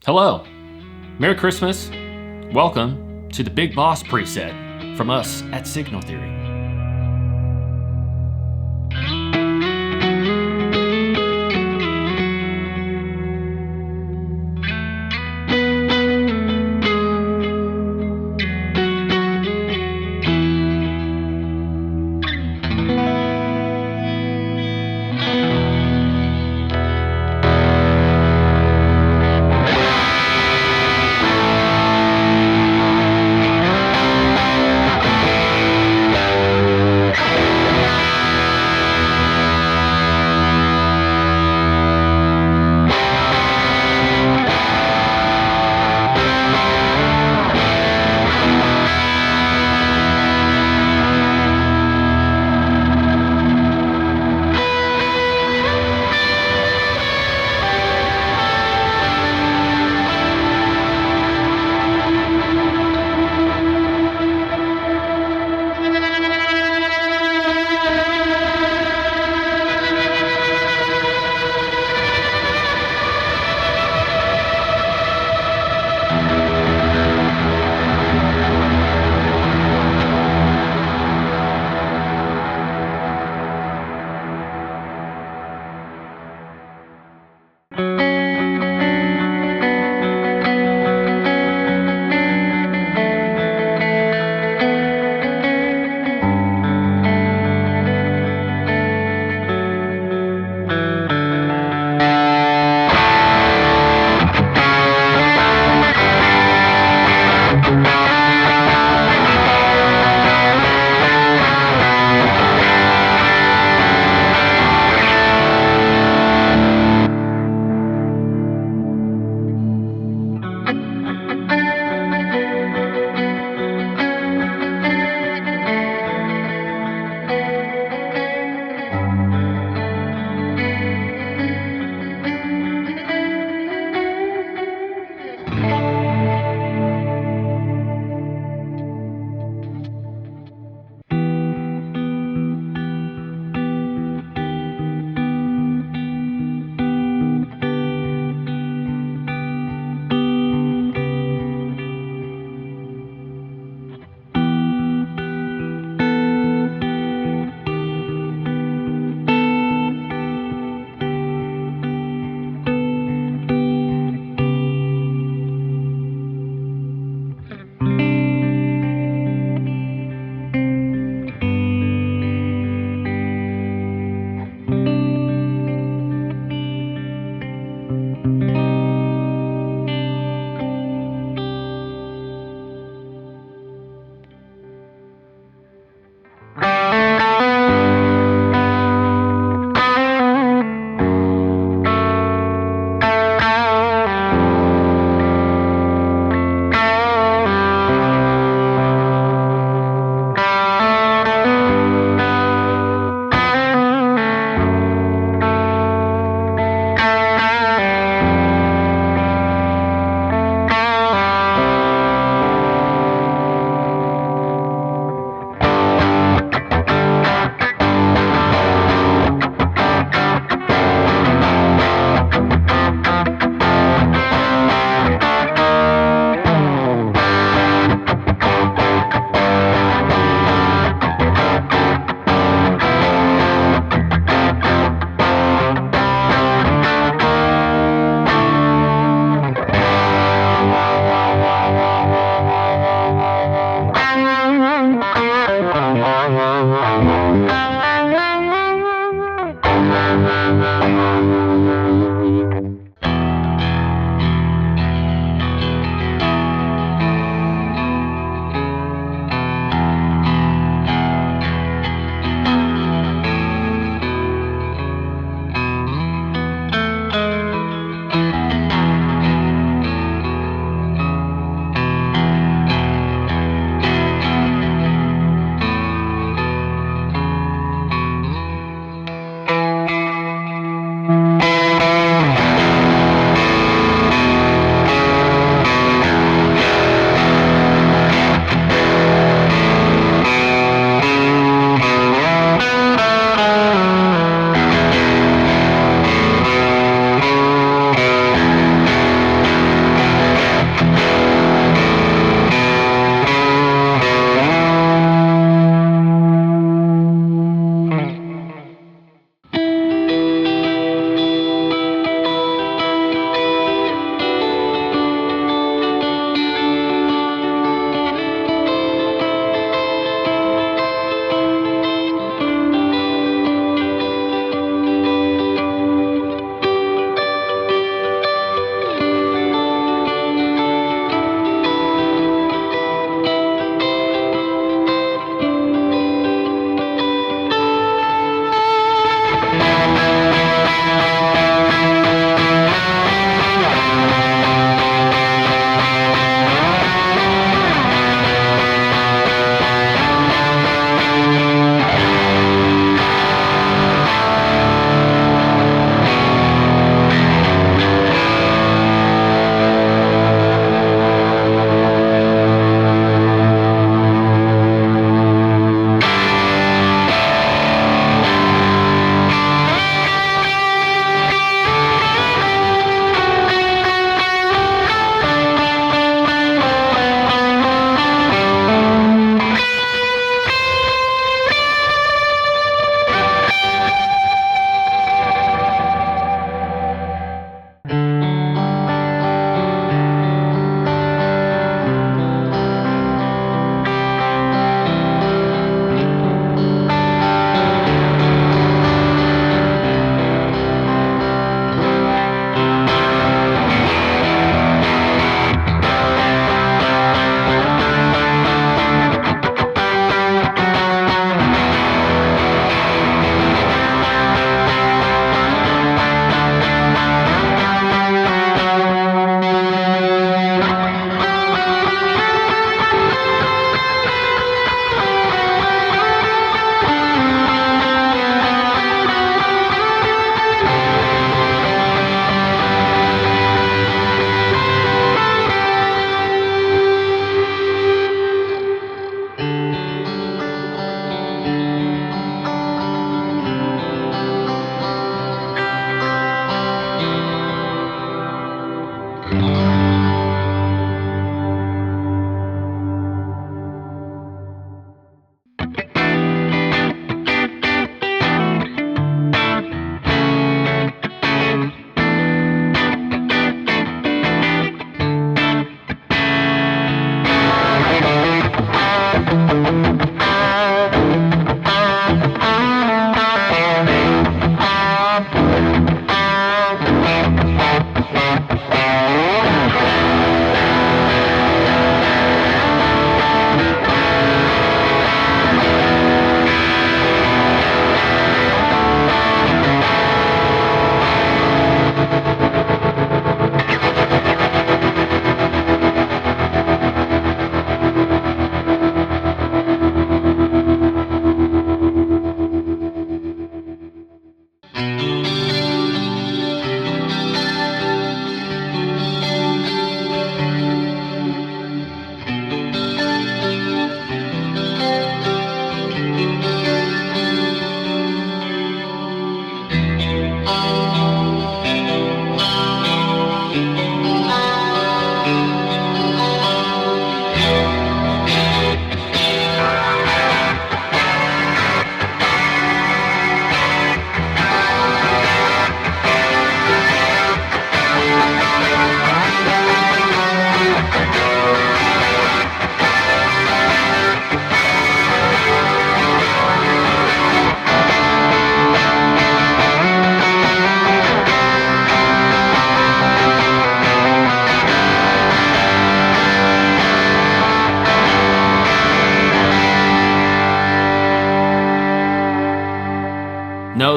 Hello, Merry Christmas, welcome to the Big Boss preset from us at Signal Theory.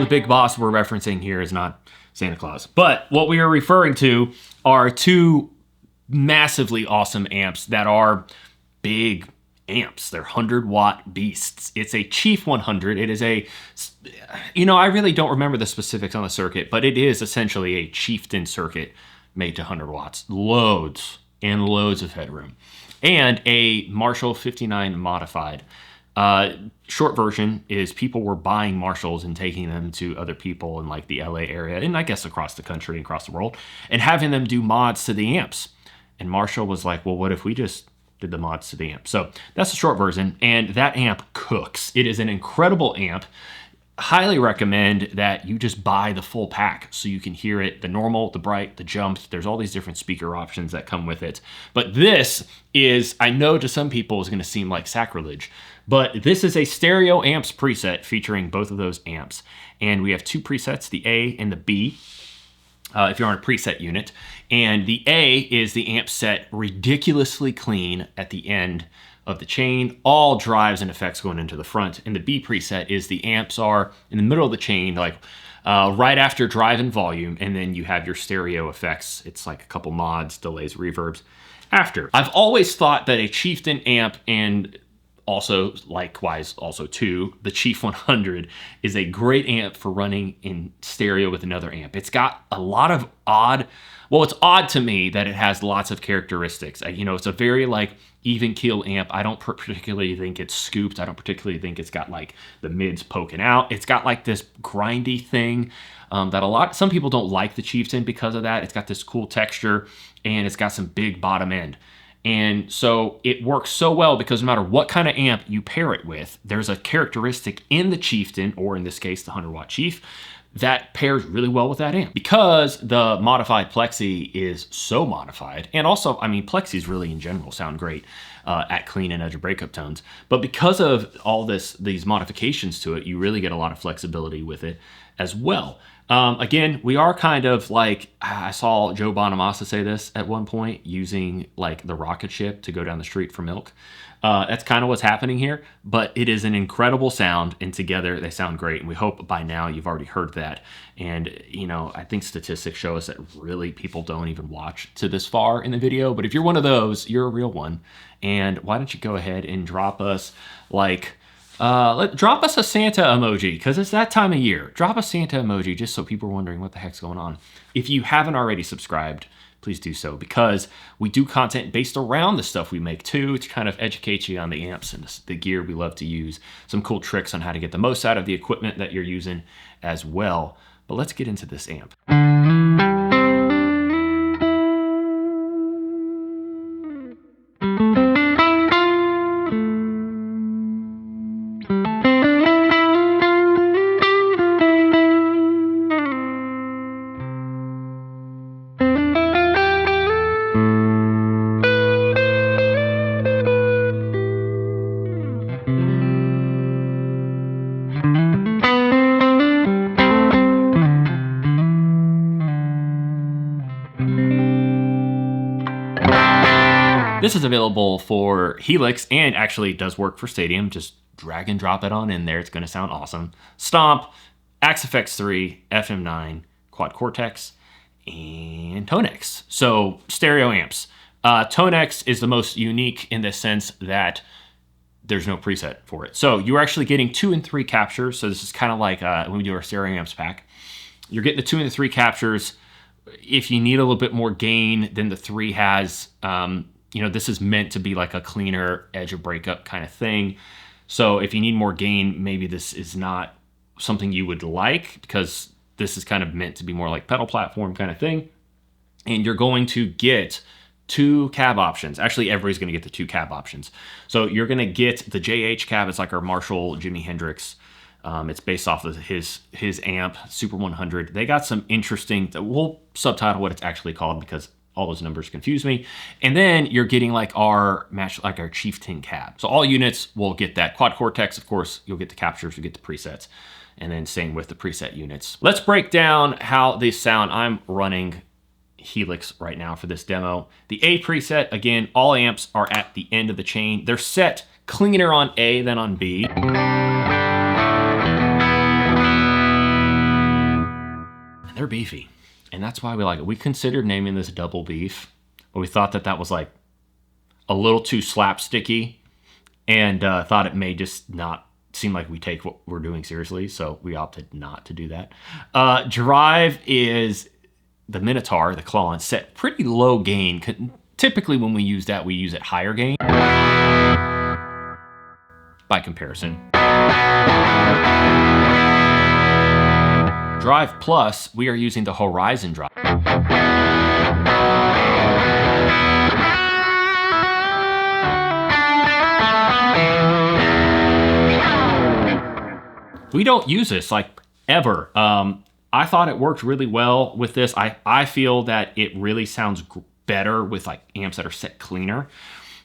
No, the big boss we're referencing here is not Santa Claus. But what we are referring to are two massively awesome amps that are big amps. They're 100-watt beasts. It's a Chief 100. It is a, I really don't remember the specifics on the circuit, but it is essentially a Chieftain circuit made to 100 watts. Loads and loads of headroom. And a Marshall 59 modified. Short version is people were buying Marshalls and taking them to other people in like the LA area, and I guess across the country and across the world, and having them do mods to the amps. And Marshall was like, well, what if we just did the mods to the amp? So that's the short version, and that amp cooks. It is an incredible amp. Highly recommend that you just buy the full pack so you can hear it, the normal, the bright, the jumps. There's all these different speaker options that come with it. But this is, I know to some people is going to seem like sacrilege, but this is a stereo amps preset featuring both of those amps. And we have two presets, the A and the B, if you're on a preset unit. And the A is the amp set ridiculously clean at the end of the chain, all drives and effects going into the front. And the B preset is the amps are in the middle of the chain, like right after drive and volume, and then you have your stereo effects. It's like a couple mods, delays, reverbs after. I've always thought that a Chieftain amp, and also likewise also too, the Chief 100 is a great amp for running in stereo with another amp. It's got a lot of odd, well, it's odd to me that it has lots of characteristics. It's a very like even keel amp. I don't particularly think it's scooped. I don't particularly think it's got like the mids poking out. It's got like this grindy thing that some people don't like the Chieftain because of that. It's got this cool texture and it's got some big bottom end. And so it works so well because no matter what kind of amp you pair it with, there's a characteristic in the Chieftain, or in this case, the 100-watt Chief, that pairs really well with that amp. Because the modified Plexi is so modified, and also, Plexis really in general sound great at clean and edge of breakup tones, but because of all these modifications to it, you really get a lot of flexibility with it as well. Again, we are kind of like, I saw Joe Bonamassa say this at one point, using like the rocket ship to go down the street for milk. That's kind of what's happening here, but it is an incredible sound, and together they sound great. And we hope by now you've already heard that. And, I think statistics show us that really people don't even watch to this far in the video. But if you're one of those, you're a real one. And why don't you go ahead and drop us like, drop us a Santa emoji, because it's that time of year. Drop a Santa emoji just so people are wondering what the heck's going on. If you haven't already subscribed, please do so, because we do content based around the stuff we make too, to kind of educate you on the amps and the gear we love to use. Some cool tricks on how to get the most out of the equipment that you're using as well. But let's get into this amp. This is available for Helix and actually does work for Stadium. Just drag and drop it on in there. It's going to sound awesome. Stomp, AXFX 3, FM9, Quad Cortex, and TONEX. So stereo amps. TONEX is the most unique in the sense that there's no preset for it. So you're actually getting 2 and 3 captures. So this is kind of like when we do our stereo amps pack. You're getting the 2 and the 3 captures. If you need a little bit more gain than the 3 has, this is meant to be like a cleaner edge of breakup kind of thing. So if you need more gain, maybe this is not something you would like, because this is kind of meant to be more like pedal platform kind of thing. And you're going to get 2 cab options. Actually, everybody's going to get the 2 cab options. So you're going to get the JH cab. It's like our Marshall Jimi Hendrix. It's based off of his amp, Super 100. They got some interesting, we'll subtitle what it's actually called because all those numbers confuse me. And then you're getting like our Chieftain cab. So all units will get that. Quad Cortex, of course, you'll get the captures, you'll get the presets. And then same with the preset units. Let's break down how they sound. I'm running Helix right now for this demo. The A preset, again, all amps are at the end of the chain. They're set cleaner on A than on B. beefy. And that's why we like it. We considered naming this Double Beef, but we thought that that was like a little too slapsticky, and thought it may just not seem like we take what we're doing seriously, so we opted not to do that. Drive is the Minotaur, the claw, and set pretty low gain. Typically when we use that, we use it higher gain by comparison. Drive Plus, we are using the Horizon drive. We don't use this like ever. I thought it worked really well with this. I feel that it really sounds better with like amps that are set cleaner,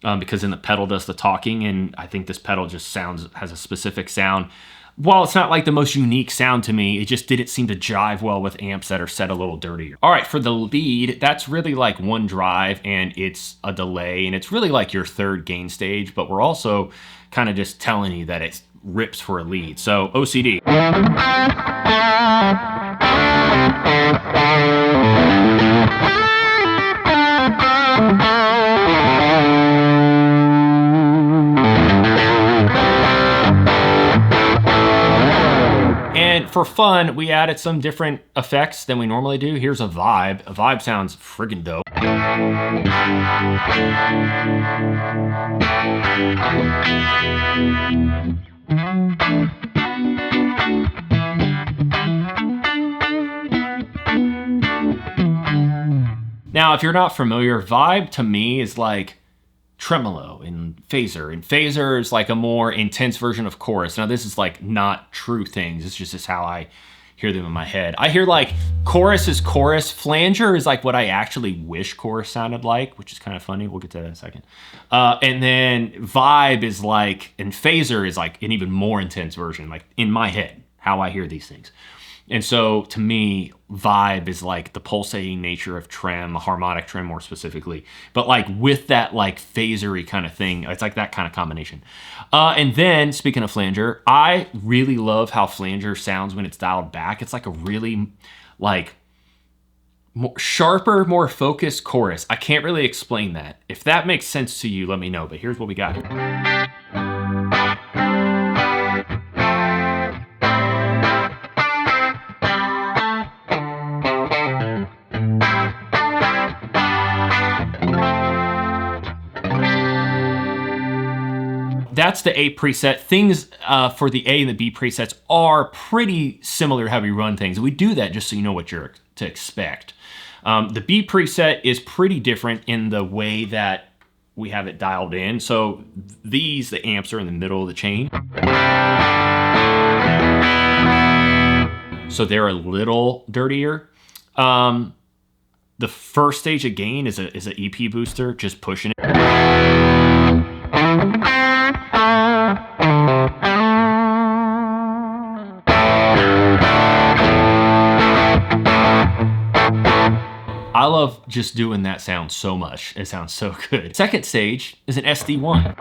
because then the pedal does the talking, and I think this pedal just has a specific sound. While it's not like the most unique sound to me, it just didn't seem to jive well with amps that are set a little dirtier. All right, for the lead, that's really like one drive and it's a delay, and it's really like your third gain stage, but we're also kind of just telling you that it rips for a lead. So OCD. And for fun, we added some different effects than we normally do. Here's a vibe. A vibe sounds friggin' dope. Now, if you're not familiar, vibe to me is like tremolo and phaser is like a more intense version of chorus. Now this is like not true things, it's just how I hear them in my head. I hear like chorus is chorus, flanger is like what I actually wish chorus sounded like, which is kind of funny. We'll get to that in a second. And then vibe is like, and phaser is like an even more intense version, like in my head, how I hear these things. And so to me, vibe is like the pulsating nature of trem, harmonic trem more specifically, but like with that like phasery kind of thing. It's like that kind of combination. And then speaking of flanger, I really love how flanger sounds when it's dialed back. It's like a really like more sharper, more focused chorus. I can't really explain that. If that makes sense to you, let me know, but here's what we got. That's the A preset. Things for the A and the B presets are pretty similar to how we run things. We do that just so you know what you're to expect. The B preset is pretty different in the way that we have it dialed in. So the amps are in the middle of the chain. So they're a little dirtier. The first stage of gain is an EP booster, just pushing it. I love just doing that sound so much. It sounds so good. Second stage is an SD1.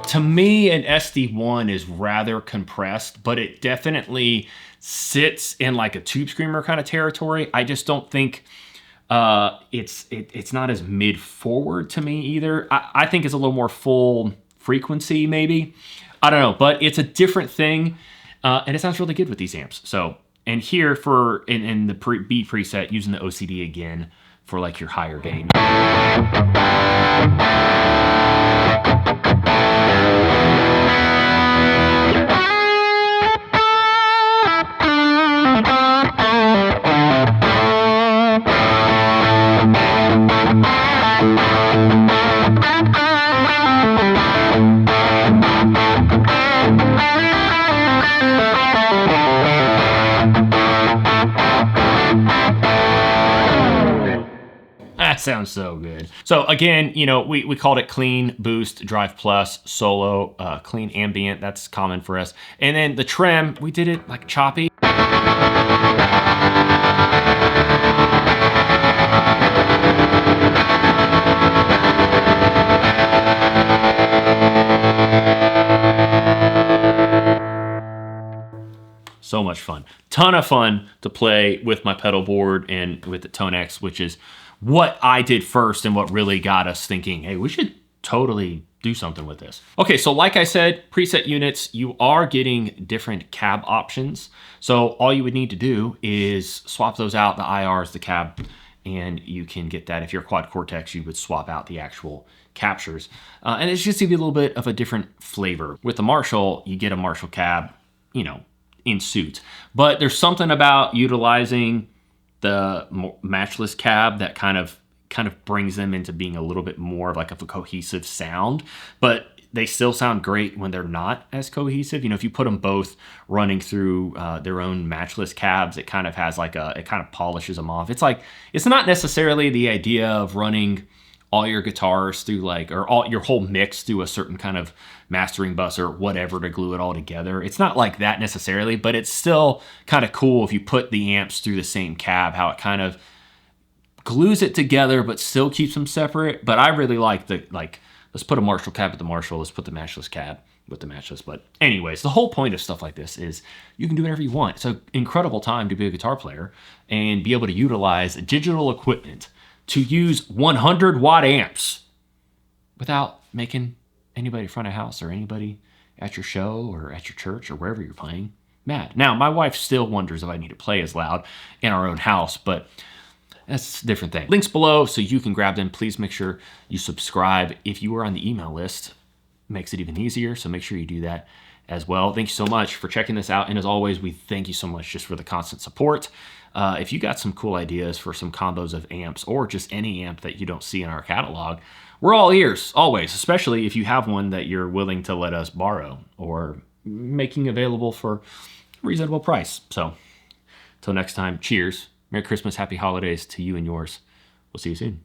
To me, an SD1 is rather compressed, but it definitely sits in like a tube screamer kind of territory. I just don't think it's not as mid forward to me either. I think it's a little more full frequency maybe. I don't know, but it's a different thing, and it sounds really good with these amps. So, and here for in the B preset, using the OCD again for like your higher gain. sounds so good. So again, you know, we called it clean, boost, drive plus, solo, clean ambient. That's common for us. And then the trem, we did it like choppy. So much fun. Ton of fun to play with my pedal board and with the TONEX, which is what I did first and what really got us thinking, hey, we should totally do something with this. Okay, so like I said, preset units, you are getting different cab options. So all you would need to do is swap those out, the IRs, the cab, and you can get that. If you're quad Cortex, you would swap out the actual captures. And it's just to give you a little bit of a different flavor. With the Marshall, you get a Marshall cab, you know, in suit. But there's something about utilizing the Matchless cab that kind of brings them into being a little bit more of like a cohesive sound, but they still sound great when they're not as cohesive. You know, if you put them both running through their own Matchless cabs, it kind of has like it kind of polishes them off. It's like, it's not necessarily the idea of running all your guitars through like, or all your whole mix through a certain kind of mastering bus or whatever to glue it all together. It's not like that necessarily, but it's still kind of cool if you put the amps through the same cab, how it kind of glues it together, but still keeps them separate. But I really like let's put a Marshall cab with the Marshall, let's put the Matchless cab with the Matchless. But anyways, the whole point of stuff like this is you can do whatever you want. It's an incredible time to be a guitar player and be able to utilize digital equipment to use 100 watt amps without making anybody in front of house or anybody at your show or at your church or wherever you're playing mad. Now, my wife still wonders if I need to play as loud in our own house, but that's a different thing. Links below so you can grab them. Please make sure you subscribe. If you are on the email list, it makes it even easier, so make sure you do that as well. Thank you so much for checking this out. And as always, we thank you so much just for the constant support. If you got some cool ideas for some combos of amps or just any amp that you don't see in our catalog, we're all ears, always, especially if you have one that you're willing to let us borrow or making available for a reasonable price. So until next time, cheers. Merry Christmas, happy holidays to you and yours. We'll see you soon.